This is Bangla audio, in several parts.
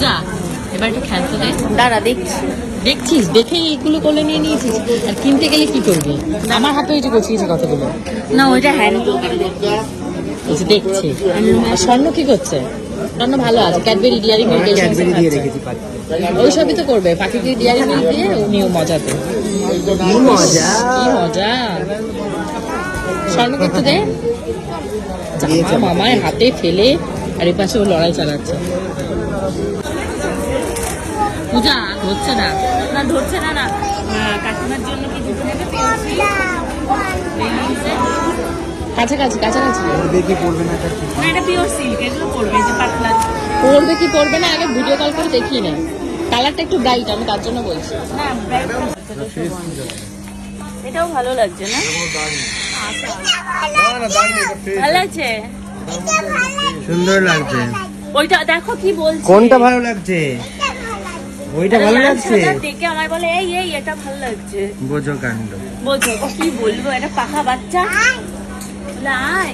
পূজা এবার একটু খেলতে দে। দাঁড়া দেখছি। দেখছিস, দেখেই এইগুলো কোলে নিয়ে নিয়েছিস। আর কিনতে গেলে কি করবি? আমার হাতে ওই যে গোছিয়েছে কতগুলো। না ওইটা হ্যান্ডলুম। এই যে দেখছি। আর স্বর্ণ কি করছে? স্বর্ণ ভালো আছে, ক্যাডবেরি ডিয়ারি মিল্ক ওই সবই তো করবে। পাখিকে ডিয়ারি মিল্ক দিয়ে উনিও মজাতে। কি মজা, কি মজা। স্বর্ণ করতে দে। জামা মামার হাতে ফেলে আর এই পাশে ও লড়াই চালাচ্ছে। পূজা হচ্ছে না, না ধরছে না। না কাকিমার জন্য কি জুতো নেবে? কাছাকাছি কাছাকাছি। দেখি পড়বে না। না এটা পিওর সিল্ক, এগুলো পড়বে যে পাতলা। পড়বে কি পড়বে না আগে ভিডিও কল করে দেখিয়ে নে। কালারটা একটু ব্রাইট, আমি তার জন্য বলছি। না এটাও ভালো লাগছে না? ভালো লাগছে, সুন্দর লাগছে। ওইটা দেখো কি বলছে। কোনটা ভালো লাগছে? ওইটা ভালো লাগছে। দেখে আমার বলে এই এই এটা ভালো লাগছে। বোঝো কাণ্ড। বোঝো কি বলবো, এটা পাখা বাচ্চা। লাই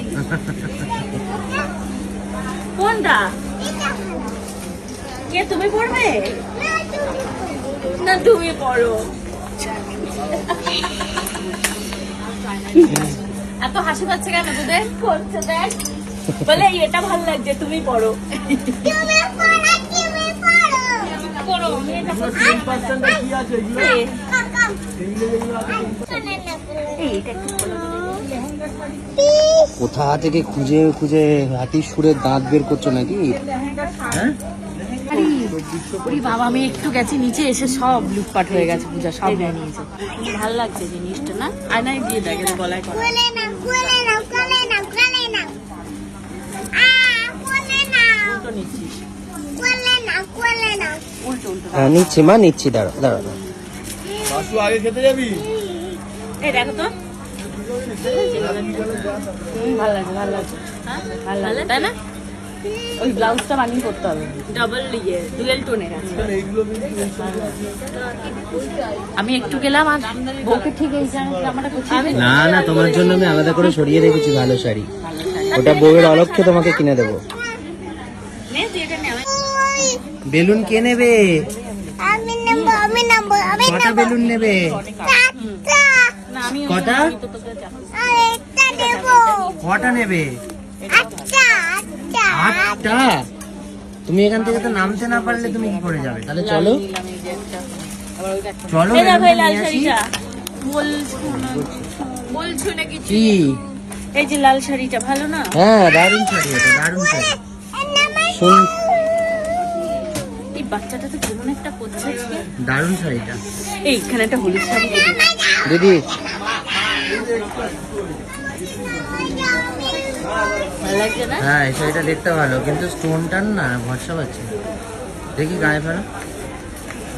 কোনটা? কে তুমি পড়বে? না তুমি পড়ো। এত হাসি পাচ্ছে কেন তোদের? করছে দেখ, বলে এটা ভালো লাগছে তুমি পড়ো। পড়ো, আমি এটা কোথা থেকে খুঁজে খুঁজে হাতির সুরের দাঁত বের করছো নাকি? হ্যাঁ বাবা, আমি একটু গেছি নিচে, এসে সব লুটপাট হয়ে গেছে। পূজা সব নিয়ে নিয়েছে। ভালো লাগছে জিনিসটা না? আয়নায় দিয়ে দেখে গলায় করা। উল্টো নিচ্ছিস? উল্টো উল্টো। হ্যাঁ নিচ্ছি মা, নিচ্ছি। দাঁড়া দাঁড়া। আগে খেতে যাবি? এই দেখো তো, ভালো লাগছে ভালো লাগছে। ভালো লাগছে তাই না? ওই ব্লাউজটা বানিয়ে করতে হবে, ডাবল ডুয়েল টোনের আছে। আমি একটু গেলাম আর বউকে ঠিক এই জামাটা গুছিয়ে দিই। না না, তোমার জন্য আমি আলাদা করে সরিয়ে রেখেছি ভালো শাড়ি। ওটা বউয়ের অলক্ষ্যে তোমাকে কিনে দেবো। নে তুই এটা নে। বেলুন কে নেবে? কটা বেলুন নেবে? না আমি কটা? কটা নেবে? 8টা। তুমি এখান থেকে তো নামতে না পারলে তুমি কি করে যাবে? তাহলে চলো চলো। এই দেখো এই লাল নিয়ে আসি। শাড়িটা বলছো নাকি? কি? এই যে লাল শাড়িটা ভালো না? হ্যাঁ দারুণ শাড়ি, এটা দারুণ শাড়ি। শুন, এই বাচ্চাটা তো কেমন একটা করছে আজকে। দারুণ শাড়িটা। এইখানে একটা হলুদ শাড়ি দিদি ভালো লাগছে না? হ্যাঁ এই শাড়িটা দেখতে ভালো, কিন্তু স্টোনটার না ভরসা পাচ্ছে। দেখি গায়ে ফেলো,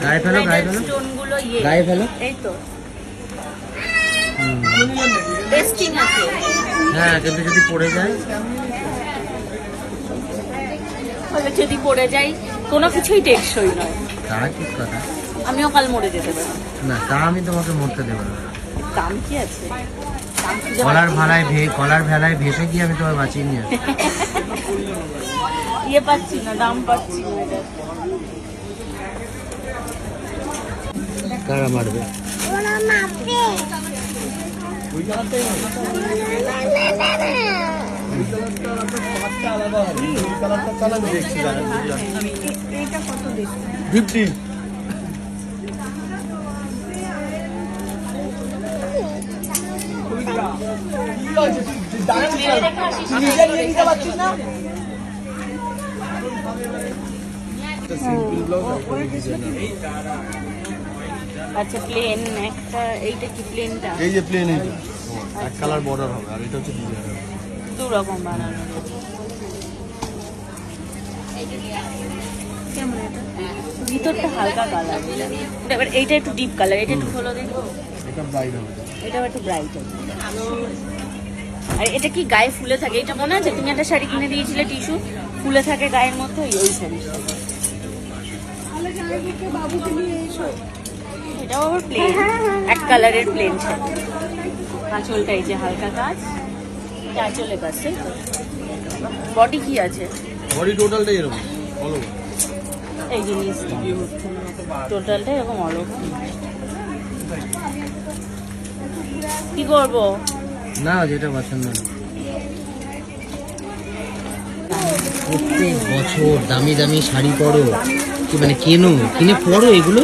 গায়ে ফেলো, গায়ে ফেলো, স্টোনগুলো গায়ে ফেলো। এই তো টেস্টিং আছে। হ্যাঁ কিন্তু যদি পড়ে যায়? বলে যদি পড়ে যাই কোনো কিছুই টেকসই নয়। তা ঠিক কথা। আমিও কাল মরে যেতে পারি। না তা আমি তোমাকে মরতে দেবো না। দাম কি আছে? দাম কি যে কলার ভেলায় ভেসে গিয়ে আমি তোমায় বাঁচিয়ে নিয়ে আসবো। ইয়ে পাচ্ছি না, দাম পাচ্ছি না। কারা মারবে? এটা কত দেখছি? 50। আচ্ছা প্লেন একটা, এইটা কি প্লেনটা? এই যে প্লেন, এই যে এক কালার বর্ডার হবে, আর এটা হচ্ছে ডিজাইন। দু রকম বানানো। কেমন এটা? ভিতরটা হালকা কালার, এবার এইটা একটু ডিপ কালার, এটা একটু হলো দেখো। এটা ব্রাইড হবে। এটাও একটু ব্রাইট আছে। আর এটা কি গায়ে ফুলে থাকে? এটা মনে আছে তুমি একটা শাড়ি কিনে দিয়েছিলে টিস্যু ফুলে থাকে গায়ের মধ্যে, ওই শাড়ি। এটাও আবার প্লেন, এক কালারের প্লেন শাড়ি। আঁচলটা এই যে হালকা কাজ, আঁচলে কাজ। বডি কি আছে? বডি টোটালটাই এরকম অল ওভার। এই জিনিসটা টোটালটা এরকম অলপ কি করবো? না যেটা পছন্দ না। প্রত্যেক বছর দামি দামি শাড়ি পরো, কি মানে কিনে পরো এগুলো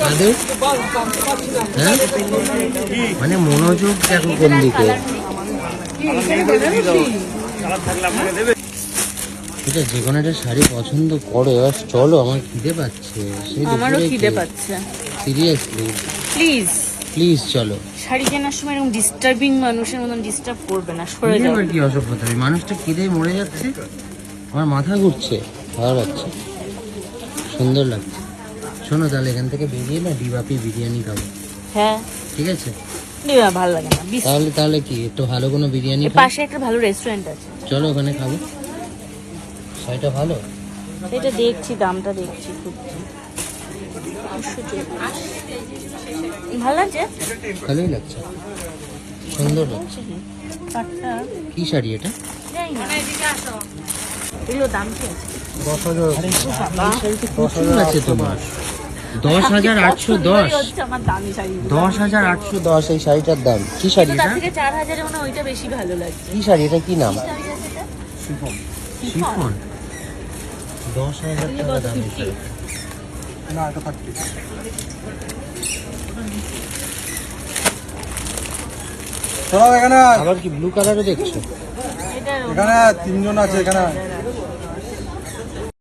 আদৌ? হ্যাঁ, মানে মনোযোগ দেখো কোন দিকে। এটা যে কোনো একটা শাড়ি পছন্দ করো, এবার চলো, আমার খিদে পাচ্ছে। আমারও খিদে পাচ্ছে। সিরিয়াসলি প্লিজ প্লিজ চলো। শাড়ি কেনার সময় এরকম ডিস্টার্বিং মানুষের মতন ডিস্টার্ব করবে না, সরে যাও। এবার কি অসভ্যতা, ওই মানুষটা খিদে মরে যাচ্ছে, আমার মাথা ঘুরছে, ভালো লাগছে, সুন্দর লাগছে। শোনো তাহলে এখান থেকে বেরিয়ে না ডিবাপি বিরিয়ানি খাবো, হ্যাঁ ঠিক আছে? ভালো লাগে না। তাহলে কি একটু ভালো কোনো বিরিয়ানি এর পাশে একটা ভালো রেস্টুরেন্ট আছে, চলো ওখানে খাবো। শাড়িটা ভালো, এটা দেখছি, দামটা দেখছি খুব ভালো লাগছে, ভালোই লাগছে, সুন্দর লাগছে। পাটটা কি শাড়ি এটা? জানি না। এগুলো দাম কি আছে? 10,000 প্রচুর আছে তোমার। 10,810, হচ্ছে আমার দামি শাড়ি। 10,810 এই শাড়িটার দাম। কি শাড়ি তার এটা? থেকে 4,000 মনে হয় ওইটা বেশি ভালো লাগছে। কি শাড়ি এটা, কি নাম? শিফন। শিফন। 10,000 টাকা দাম। না এটা 30। আবার কি ব্লু কালারও দেখছো? এটার এখানে 3 জন আছে এখানে।